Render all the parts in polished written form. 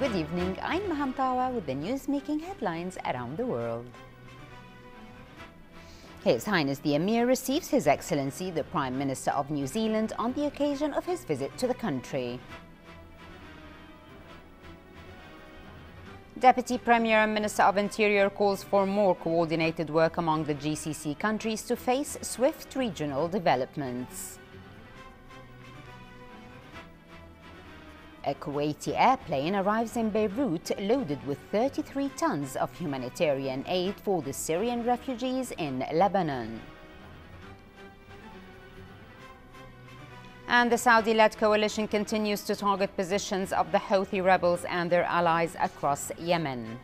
Good evening, I'm Maham Tawa with the news-making headlines around the world. His Highness the Emir receives His Excellency the Prime Minister of New Zealand on the occasion of his visit to the country. Deputy Premier and Minister of Interior calls for more coordinated work among the GCC countries to face swift regional developments. A Kuwaiti airplane arrives in Beirut loaded with 33 tons of humanitarian aid for the Syrian refugees in Lebanon. And the Saudi-led coalition continues to target positions of the Houthi rebels and their allies across Yemen.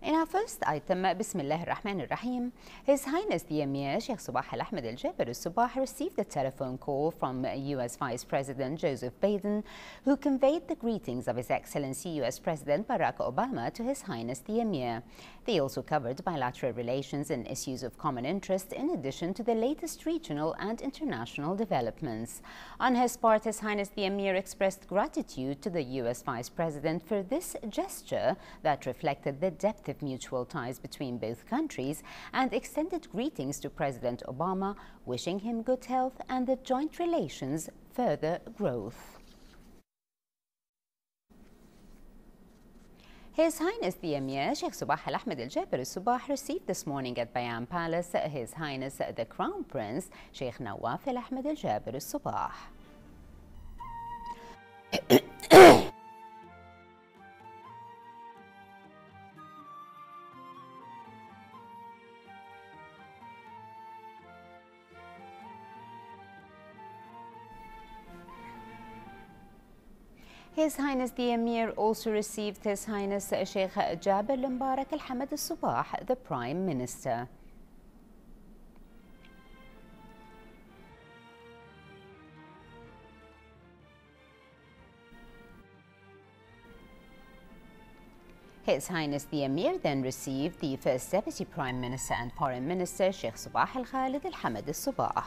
In our first item, Bismillah ar-Rahman ar-Rahim, His Highness the Emir Sheikh Sabah Al-Ahmed Al-Jaber Al-Sabah received a telephone call from U.S. Vice President Joseph Biden, who conveyed the greetings of His Excellency U.S. President Barack Obama to His Highness the Emir. They also covered bilateral relations and issues of common interest, in addition to the latest regional and international developments. On his part, His Highness the Emir expressed gratitude to the U.S. Vice President for this gesture that reflected the depth of mutual ties between both countries, and extended greetings to President Obama, wishing him good health and the joint relations further growth. His Highness the Emir Sheikh Sabah Al-Ahmed Al-Jaber Al-Sabah received this morning at Bayan Palace His Highness the Crown Prince Sheikh Nawaf Al-Ahmed Al-Jaber Al-Sabah. His Highness the Emir also received His Highness Sheikh Jaber Al-Mbarak Al-Hamad Al-Sabah, the Prime Minister. His Highness the Emir then received the First Deputy Prime Minister and Foreign Minister Sheikh Sabah Al-Khalid Al-Hamad Al-Sabah.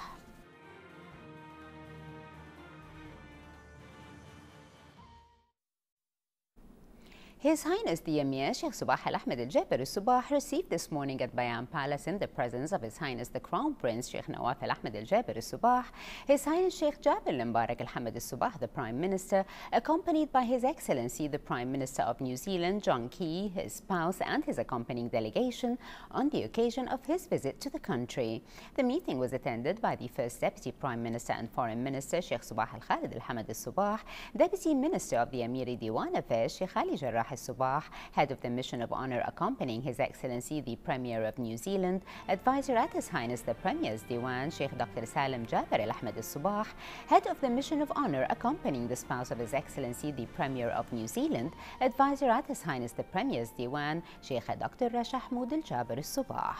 His Highness the Emir Sheikh Sabah Al-Ahmed Al-Jaber Al-Sabah received this morning at Bayan Palace, in the presence of His Highness the Crown Prince Sheikh Nawaf Al-Ahmed Al-Jaber Al-Sabah, His Highness Sheikh Jaber Al-Mbarak Al-Hamad Al-Sabah, the Prime Minister, accompanied by His Excellency the Prime Minister of New Zealand John Key, his spouse and his accompanying delegation on the occasion of his visit to the country. The meeting was attended by the First Deputy Prime Minister and Foreign Minister Sheikh Sabah Al-Khalid Al-Hamad Al-Sabah, Deputy Minister of the Emiri Diwan Affairs Sheikh Ali Jarrah Al-Sabah, Head of the Mission of Honour accompanying His Excellency the Premier of New Zealand, Advisor at His Highness the Premier's Diwan Sheikh Dr. Salim Jaber Al-Ahmed Al-Sabah, Head of the Mission of Honour accompanying the spouse of His Excellency the Premier of New Zealand, Advisor at His Highness the Premier's Diwan Sheikh Dr. Rasha Hamoud Al-Jaber Al-Sabah.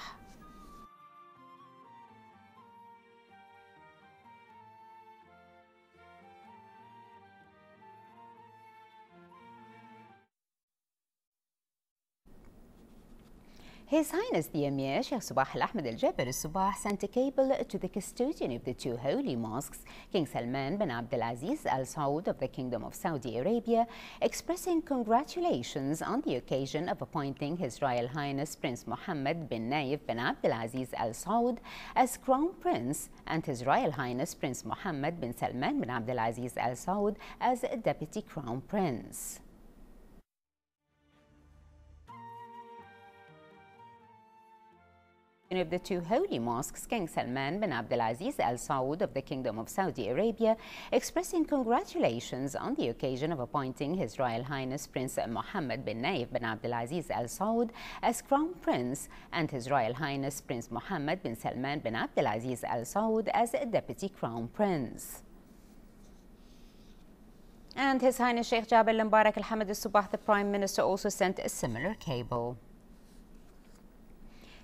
His Highness the Emir Sheikh Sabah Al-Ahmed Al-Jaber Al-Sabah sent a cable to the custodian of the two holy mosques, King Salman bin Abdulaziz Al Saud of the Kingdom of Saudi Arabia, expressing congratulations on the occasion of appointing His Royal Highness Prince Mohammed bin Nayef bin Abdulaziz Al Saud as Crown Prince, and His Royal Highness Prince Mohammed bin Salman bin Abdulaziz Al Saud as Deputy Crown Prince. Of the two holy mosques, King Salman bin Abdulaziz Al Saud of the Kingdom of Saudi Arabia, expressing congratulations on the occasion of appointing His Royal Highness Prince Mohammed bin Nayef bin Abdulaziz Al Saud as Crown Prince, and His Royal Highness Prince Mohammed bin Salman bin Abdulaziz Al Saud as Deputy Crown Prince. And His Highness Sheikh Jaber Al-Mbarak Al-Hamad Al-Sabah, the Prime Minister, also sent a similar cable.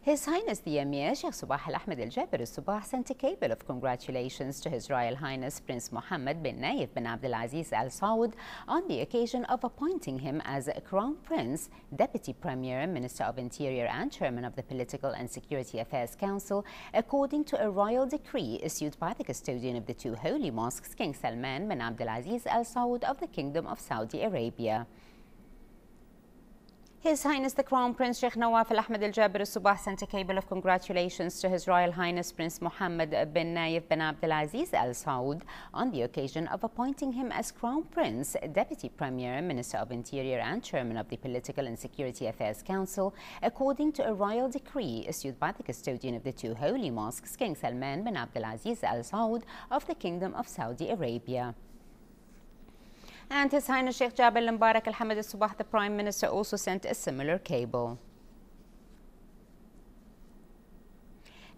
His Highness the Emir Sheikh Sabah Al Ahmed Al Jaber Al Sabah sent a cable of congratulations to His Royal Highness Prince Mohammed bin Nayef bin Abdul Aziz Al Saud on the occasion of appointing him as Crown Prince, Deputy Premier, Minister of Interior and Chairman of the Political and Security Affairs Council, according to a royal decree issued by the custodian of the two holy mosques, King Salman bin Abdul Aziz Al Saud of the Kingdom of Saudi Arabia. His Highness the Crown Prince Sheikh Nawaf Al Ahmed Al Jaber Al Sabah sent a cable of congratulations to His Royal Highness Prince Mohammed bin Nayef bin Abdul Aziz Al Saud on the occasion of appointing him as Crown Prince, Deputy Premier, Minister of Interior and Chairman of the Political and Security Affairs Council, according to a royal decree issued by the custodian of the two holy mosques, King Salman bin Abdul Aziz Al Saud of the Kingdom of Saudi Arabia. And His Highness Sheikh Jabir Mubarak Al Hamad Al Sabah, the Prime Minister, also sent a similar cable.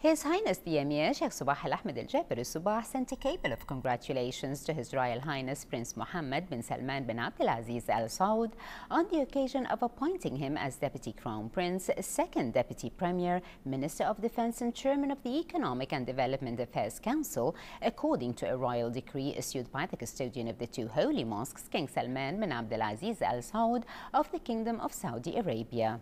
His Highness the Emir Sheikh Sabah Al Ahmed Al Jaber Al Sabah sent a cable of congratulations to His Royal Highness Prince Mohammed bin Salman bin Abdul Aziz Al Saud on the occasion of appointing him as Deputy Crown Prince, Second Deputy Premier, Minister of Defence and Chairman of the Economic and Development Affairs Council, according to a royal decree issued by the custodian of the two holy mosques, King Salman bin Abdul Aziz Al Saud of the Kingdom of Saudi Arabia.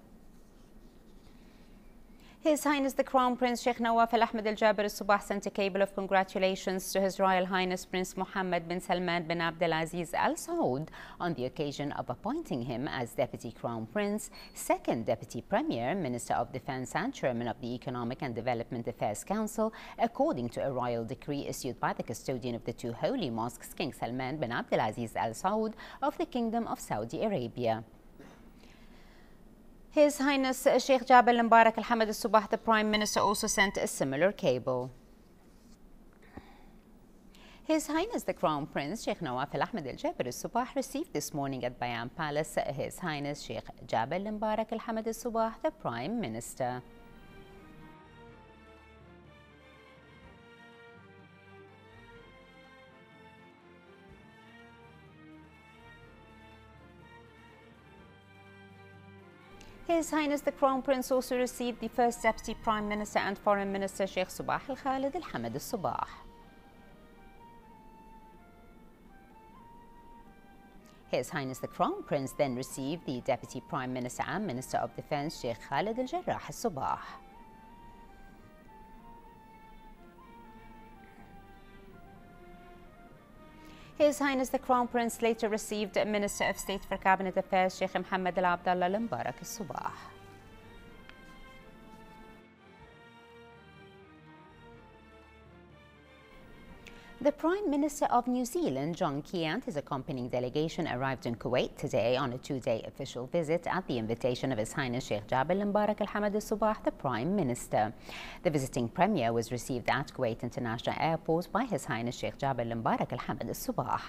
His Highness the Crown Prince Sheikh Nawaf Al Ahmed Al Jaber Al Sabah sent a cable of congratulations to His Royal Highness Prince Mohammed bin Salman bin Abdul Aziz Al Saud on the occasion of appointing him as Deputy Crown Prince, Second Deputy Premier, Minister of Defence and Chairman of the Economic and Development Affairs Council, according to a royal decree issued by the custodian of the two holy mosques, King Salman bin Abdul Aziz Al Saud of the Kingdom of Saudi Arabia. His Highness Sheikh Jabir Mubarak Al Hamad Al Sabah, the Prime Minister, also sent a similar cable. His Highness the Crown Prince Sheikh Nawaf Al Ahmed Al Jaber Al Sabah received this morning at Bayan Palace His Highness Sheikh Jabir Mubarak Al Hamad Al Sabah, the Prime Minister. His Highness the Crown Prince also received the First Deputy Prime Minister and Foreign Minister Sheikh Sabah Al Khalid Al Hamad Al Sabah. His Highness the Crown Prince then received the Deputy Prime Minister and Minister of Defence Sheikh Khalid Al Jarrah Al Sabah. His Highness the Crown Prince later received Minister of State for Cabinet Affairs Sheikh Mohammed Al Abdullah Al Mubarak Al Sabah. The Prime Minister of New Zealand, John Key, and his accompanying delegation arrived in Kuwait today on a two-day official visit at the invitation of His Highness Sheikh Jabir Mubarak Al Hamad Al Sabah, the Prime Minister. The visiting Premier was received at Kuwait International Airport by His Highness Sheikh Jabir Mubarak Al Hamad Al Sabah.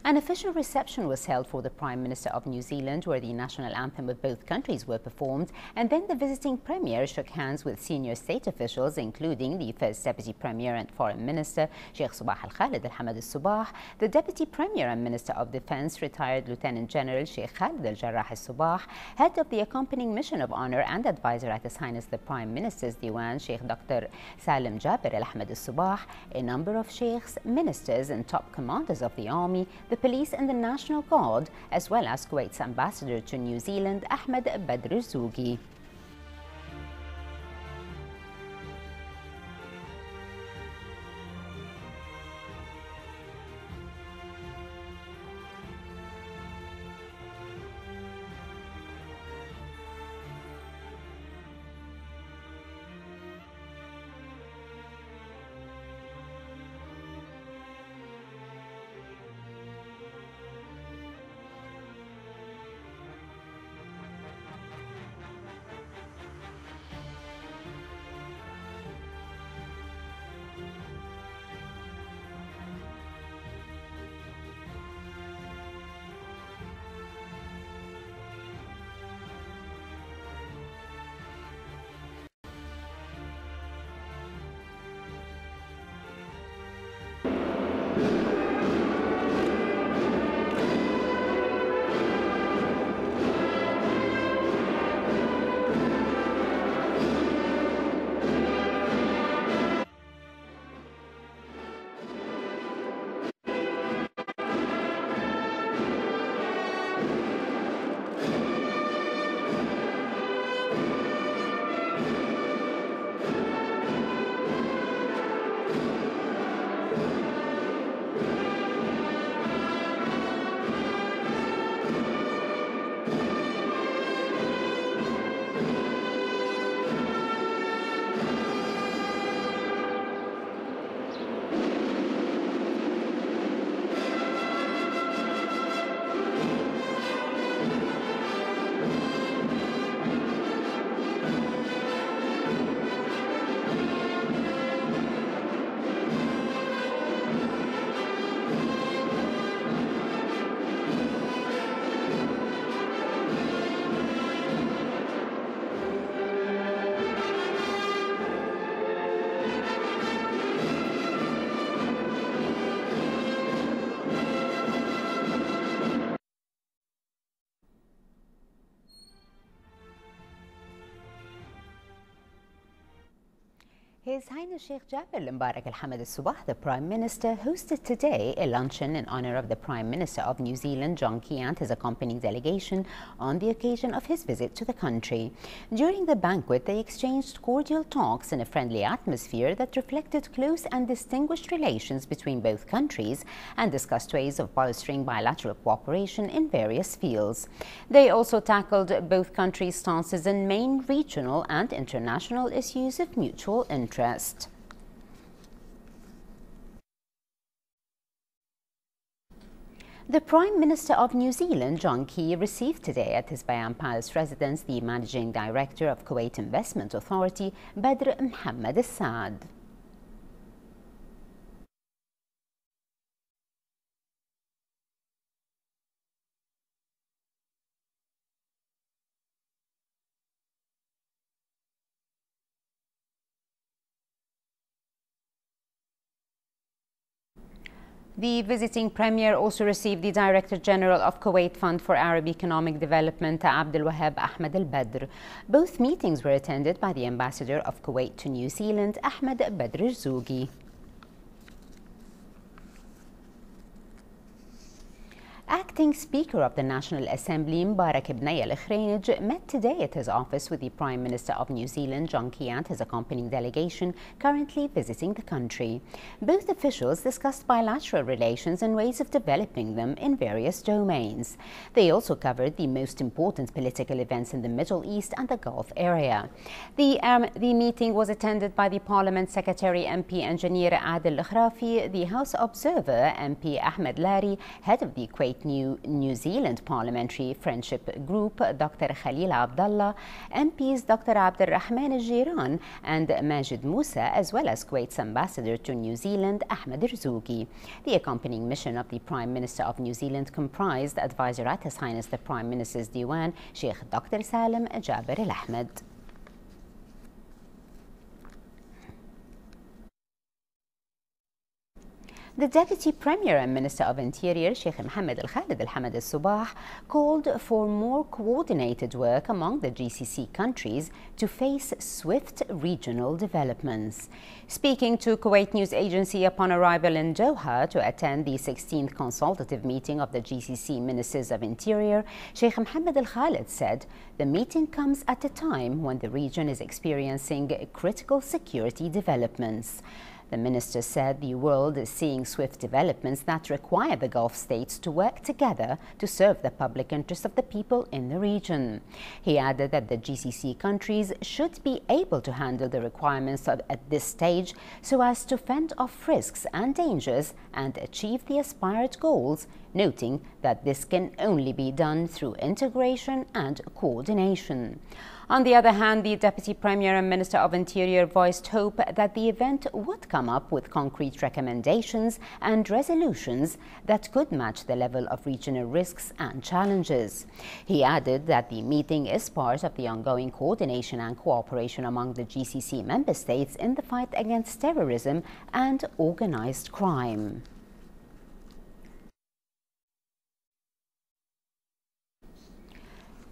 An official reception was held for the Prime Minister of New Zealand, where the national anthem of both countries were performed, and then the visiting Premier shook hands with senior state officials, including the First Deputy Premier and Foreign Minister Sheikh Sabah Al Khalid Al Hamad Al Sabah, the Deputy Premier and Minister of Defence, retired Lieutenant General Sheikh Khalid Al Jarrah Al Sabah, head of the accompanying mission of honour and advisor at His Highness the Prime Minister's Diwan, Sheikh Dr. Salim Jabir Al Ahmed Al Sabah, a number of sheikhs, ministers and top commanders of the army, the police and the National Guard, as well as Kuwait's ambassador to New Zealand, Ahmed Badr Zougi. His Highness Sheikh Jaber Mbarak Al Hamad Al Sabah, the Prime Minister, hosted today a luncheon in honor of the Prime Minister of New Zealand, John Key, and his accompanying delegation on the occasion of his visit to the country. During the banquet, they exchanged cordial talks in a friendly atmosphere that reflected close and distinguished relations between both countries and discussed ways of bolstering bilateral cooperation in various fields. They also tackled both countries' stances in main regional and international issues of mutual interest. The Prime Minister of New Zealand, John Key, received today at his Bayan Palace residence the Managing Director of Kuwait Investment Authority, Badr Mohammed Al Saad. The visiting Premier also received the Director General of Kuwait Fund for Arab Economic Development, Abdul Wahab Ahmed Al Badr. Both meetings were attended by the Ambassador of Kuwait to New Zealand, Ahmed Badr Zougi. Acting Speaker of the National Assembly, Mbarak Ibn Al Khrainij, met today at his office with the Prime Minister of New Zealand, John Key, and his accompanying delegation currently visiting the country. Both officials discussed bilateral relations and ways of developing them in various domains. They also covered the most important political events in the Middle East and the Gulf area. The meeting was attended by the Parliament Secretary MP Engineer Adil Khrafi, the House Observer MP Ahmed Lari, head of the Kuwait New Zealand Parliamentary Friendship Group, Dr. Khalil Abdallah, MPs Dr. Abdul Rahman Al Jiran and Majid Musa, as well as Kuwait's ambassador to New Zealand, Ahmed Rzougi. The accompanying mission of the Prime Minister of New Zealand comprised advisor at His Highness the Prime Minister's Diwan, Sheikh Dr. Salim Jaber Al Ahmed. The Deputy Premier and Minister of Interior, Sheikh Mohammed Al Khalid Al Hamad Al Sabah, called for more coordinated work among the GCC countries to face swift regional developments. Speaking to Kuwait News Agency upon arrival in Doha to attend the 16th consultative meeting of the GCC Ministers of Interior, Sheikh Mohammed Al Khalid said the meeting comes at a time when the region is experiencing critical security developments. The minister said the world is seeing swift developments that require the Gulf states to work together to serve the public interest of the people in the region. He added that the GCC countries should be able to handle the requirements at this stage so as to fend off risks and dangers and achieve the aspired goals, noting that this can only be done through integration and coordination. On the other hand, the Deputy Premier and Minister of Interior voiced hope that the event would come up with concrete recommendations and resolutions that could match the level of regional risks and challenges. He added that the meeting is part of the ongoing coordination and cooperation among the GCC member states in the fight against terrorism and organized crime.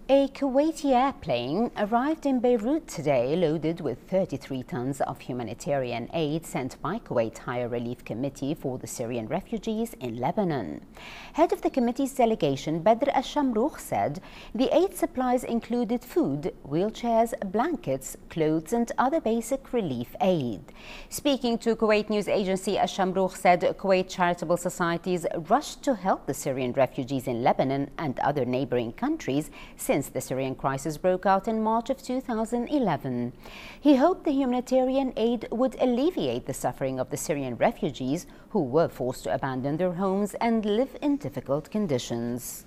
A Kuwaiti airplane arrived in Beirut today loaded with 33 tons of humanitarian aid sent by Kuwait's Higher Relief Committee for the Syrian refugees in Lebanon. Head of the committee's delegation, Badr Al-Shamroukh, said the aid supplies included food, wheelchairs, blankets, clothes and other basic relief aid. Speaking to Kuwait News Agency, Al-Shamroukh said Kuwait charitable societies rushed to help the Syrian refugees in Lebanon and other neighboring countries since the Syrian crisis broke out in March of 2011. He hoped the humanitarian aid would alleviate the suffering of the Syrian refugees who were forced to abandon their homes and live in difficult conditions.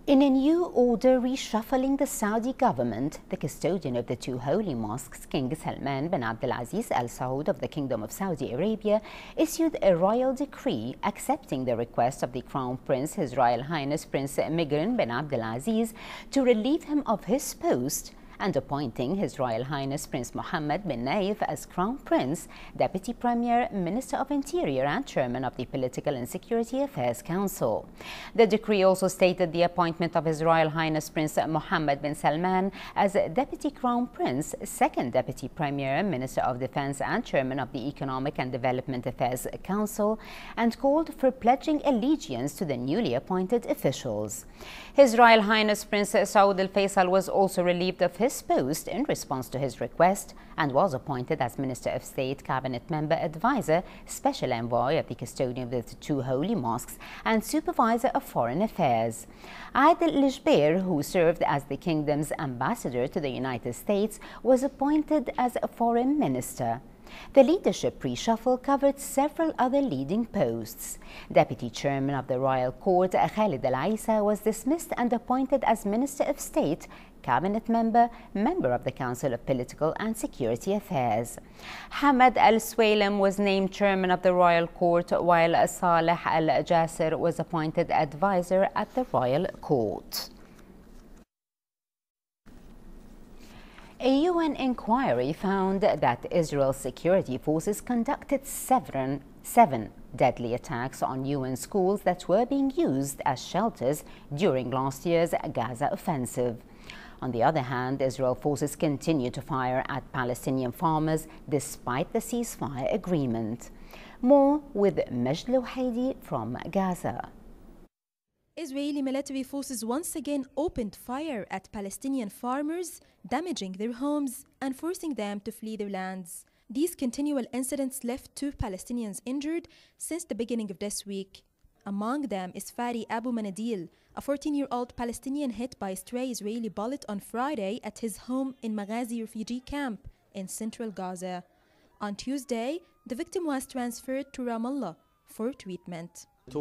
In a new order reshuffling the Saudi government, the custodian of the two holy mosques, King Salman bin Abdulaziz Al Saud of the Kingdom of Saudi Arabia, issued a royal decree accepting the request of the Crown Prince, His Royal Highness Prince Migran bin Abdulaziz, to relieve him of his post and appointing His Royal Highness Prince Mohammed bin Nayef as Crown Prince, Deputy Premier, Minister of Interior and Chairman of the Political and Security Affairs Council. The decree also stated the appointment of His Royal Highness Prince Mohammed bin Salman as Deputy Crown Prince, Second Deputy Premier, Minister of Defence and Chairman of the Economic and Development Affairs Council, and called for pledging allegiance to the newly appointed officials. His Royal Highness Prince Saud Al Faisal was also relieved of his post in response to his request and was appointed as Minister of State, Cabinet Member, Advisor, Special Envoy of the Custodian of the two Holy Mosques and Supervisor of Foreign Affairs. Adel Al-Jubair, who served as the Kingdom's ambassador to the United States, was appointed as a Foreign Minister. The leadership reshuffle covered several other leading posts. Deputy Chairman of the Royal Court, Khalid Al-Aisa, was dismissed and appointed as Minister of State, Cabinet Member, Member of the Council of Political and Security Affairs. Hamad Al-Swaylam was named Chairman of the Royal Court, while Saleh Al-Jasir was appointed Advisor at the Royal Court. A UN inquiry found that Israel's security forces conducted seven deadly attacks on UN schools that were being used as shelters during last year's Gaza offensive. On the other hand, Israel forces continue to fire at Palestinian farmers despite the ceasefire agreement. More with Majd Louhaidi from Gaza. Israeli military forces once again opened fire at Palestinian farmers, damaging their homes and forcing them to flee their lands. These continual incidents left 2 Palestinians injured since the beginning of this week. Among them is Fari Abu Manadil, a 14-year-old Palestinian hit by a stray Israeli bullet on Friday at his home in Maghazi refugee camp in central Gaza. On Tuesday, the victim was transferred to Ramallah for treatment. The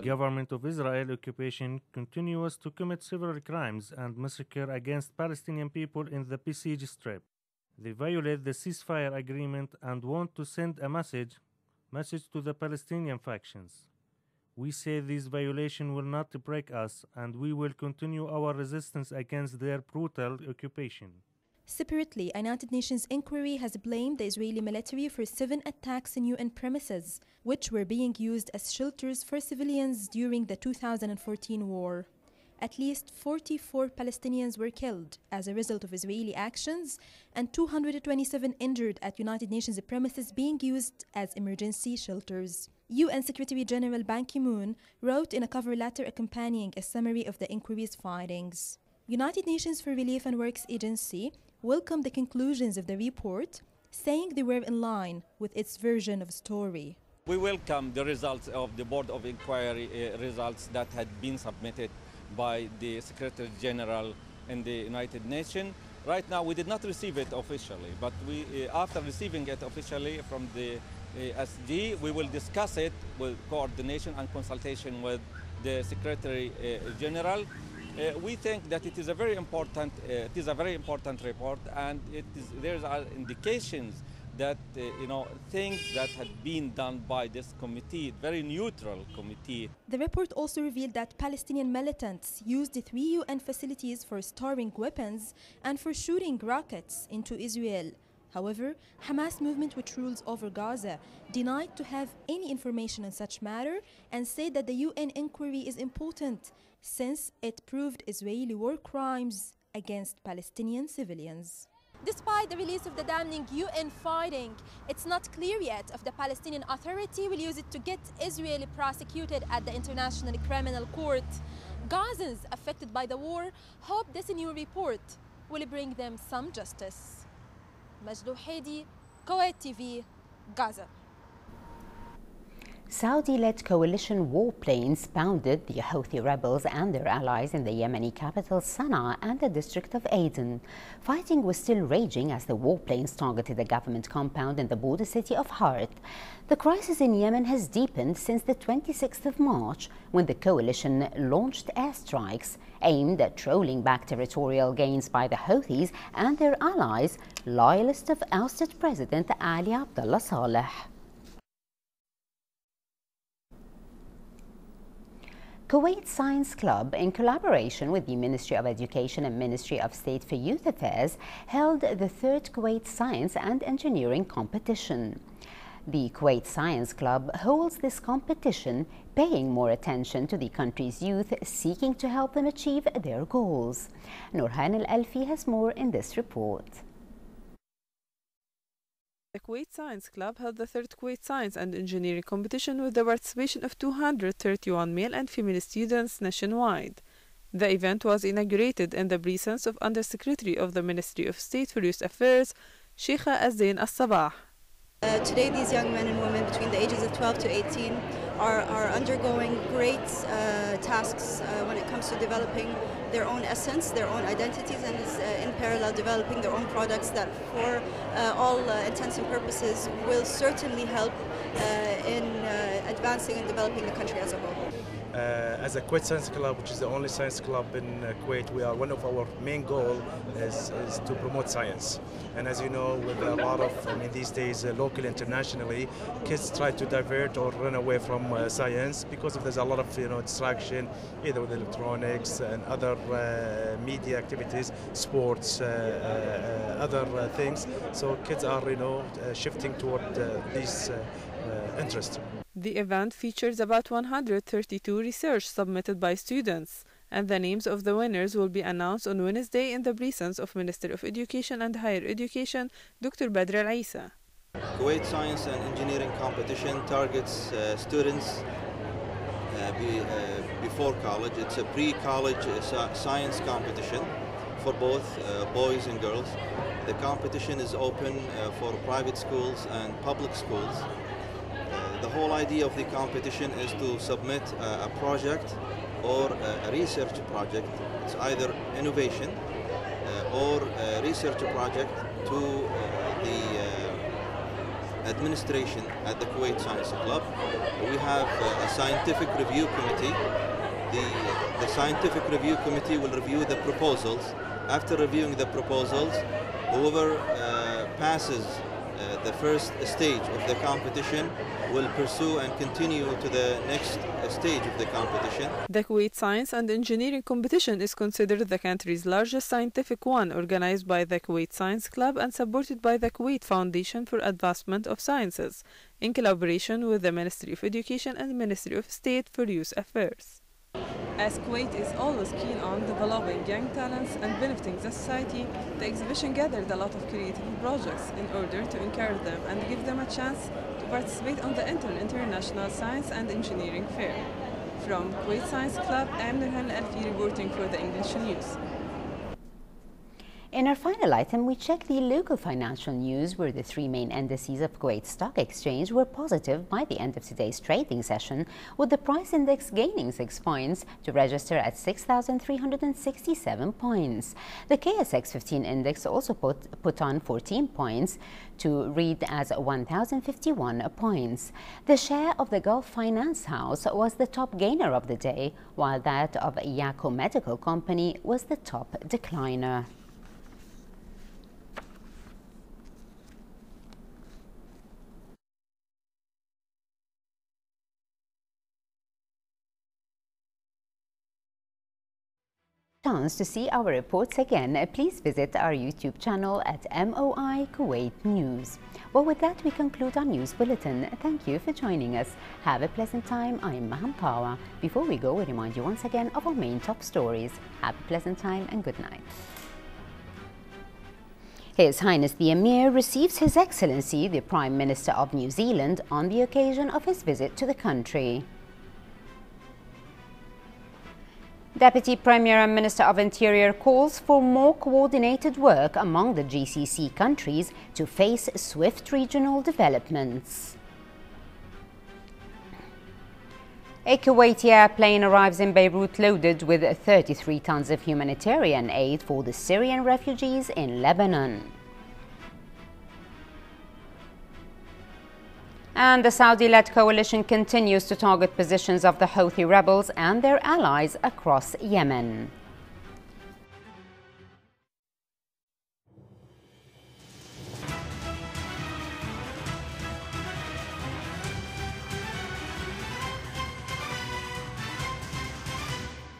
government of Israel occupation continues to commit several crimes and massacre against Palestinian people in the besieged Strip. They violate the ceasefire agreement and want to send a message to the Palestinian factions. We say this violation will not break us, and we will continue our resistance against their brutal occupation. Separately, a United Nations inquiry has blamed the Israeli military for 7 attacks in UN premises, which were being used as shelters for civilians during the 2014 war. At least 44 Palestinians were killed as a result of Israeli actions and 227 injured at United Nations premises being used as emergency shelters. UN Secretary General Ban Ki-moon wrote in a cover letter accompanying a summary of the inquiry's findings. United Nations for Relief and Works Agency welcomed the conclusions of the report, saying they were in line with its version of the story. We welcome the results of the Board of Inquiry results that had been submitted by the Secretary General in the United Nations. Right now, we did not receive it officially, but after receiving it officially from the SG, we will discuss it with coordination and consultation with the Secretary General. We think that it is a very important report, and there are indications that things that had been done by this committee, very neutral committee. The report also revealed that Palestinian militants used the 3 UN facilities for storing weapons and for shooting rockets into Israel. However, Hamas movement, which rules over Gaza, denied to have any information on such matter and said that the UN inquiry is important since it proved Israeli war crimes against Palestinian civilians. Despite the release of the damning UN finding, it's not clear yet if the Palestinian Authority will use it to get Israel prosecuted at the International Criminal Court. Gazans affected by the war hope this new report will bring them some justice. Majd Louhaidi, Kuwait TV, Gaza. Saudi-led coalition warplanes pounded the Houthi rebels and their allies in the Yemeni capital Sana'a and the district of Aden. Fighting was still raging as the warplanes targeted the government compound in the border city of Harat. The crisis in Yemen has deepened since the 26th of March, when the coalition launched airstrikes aimed at trolling back territorial gains by the Houthis and their allies, loyalists of ousted President Ali Abdullah Saleh. Kuwait Science Club, in collaboration with the Ministry of Education and Ministry of State for Youth Affairs, held the third Kuwait Science and Engineering competition. The Kuwait Science Club holds this competition, paying more attention to the country's youth, seeking to help them achieve their goals. Nurhan Al-Alfi has more in this report. The Kuwait Science Club held the third Kuwait Science and Engineering competition with the participation of 231 male and female students nationwide. The event was inaugurated in the presence of Undersecretary of the Ministry of State for Youth Affairs, Sheikha Az-Zain Al-Sabah. Today, these young men and women between the ages of 12 to 18 are undergoing great tasks when it comes to developing their own essence, their own identities, and is in parallel developing their own products that for all intents and purposes will certainly help in advancing and developing the country as a whole. As a Kuwait Science Club, which is the only science club in Kuwait, one of our main goal is to promote science. And as you know, with a lot of, these days, locally, internationally, kids try to divert or run away from science because there's a lot of, distraction, either with electronics and other media activities, sports, other things. So kids are, shifting toward these interests. The event features about 132 research submitted by students, and the names of the winners will be announced on Wednesday in the presence of Minister of Education and Higher Education, Dr. Badr Al-Isa. Kuwait Science and Engineering competition targets students before college. It's a pre-college science competition for both boys and girls. The competition is open for private schools and public schools. The whole idea of the competition is to submit a project or a research project. It's either innovation or a research project to the administration at the Kuwait Science Club. We have a scientific review committee. The scientific review committee will review the proposals. After reviewing the proposals, whoever passes the first stage of the competition will pursue and continue to the next stage of the competition. The Kuwait Science and Engineering competition is considered the country's largest scientific one, organized by the Kuwait Science Club and supported by the Kuwait Foundation for Advancement of Sciences, in collaboration with the Ministry of Education and the Ministry of State for Youth Affairs. As Kuwait is always keen on developing young talents and benefiting the society, the exhibition gathered a lot of creative projects in order to encourage them and give them a chance to participate on the International Science and Engineering Fair. From Kuwait Science Club, I'm Nurhan Al-Alfi reporting for the English News. In our final item, we check the local financial news, where the three main indices of Kuwait Stock Exchange were positive by the end of today's trading session, with the price index gaining 6 points to register at 6,367 points. The KSX 15 index also put on 14 points to read as 1,051 points. The share of the Gulf Finance House was the top gainer of the day, while that of Yako Medical Company was the top decliner. To see our reports again, please visit our YouTube channel at MOI Kuwait News. Well, with that, we conclude our news bulletin. Thank you for joining us. Have a pleasant time. I'm Maham Pawa. Before we go, we remind you once again of our main top stories. Have a pleasant time and good night. His Highness the Emir receives His Excellency the Prime Minister of New Zealand on the occasion of his visit to the country. Deputy Premier and Minister of Interior calls for more coordinated work among the GCC countries to face swift regional developments. A Kuwaiti airplane arrives in Beirut loaded with 33 tons of humanitarian aid for the Syrian refugees in Lebanon. And the Saudi-led coalition continues to target positions of the Houthi rebels and their allies across Yemen.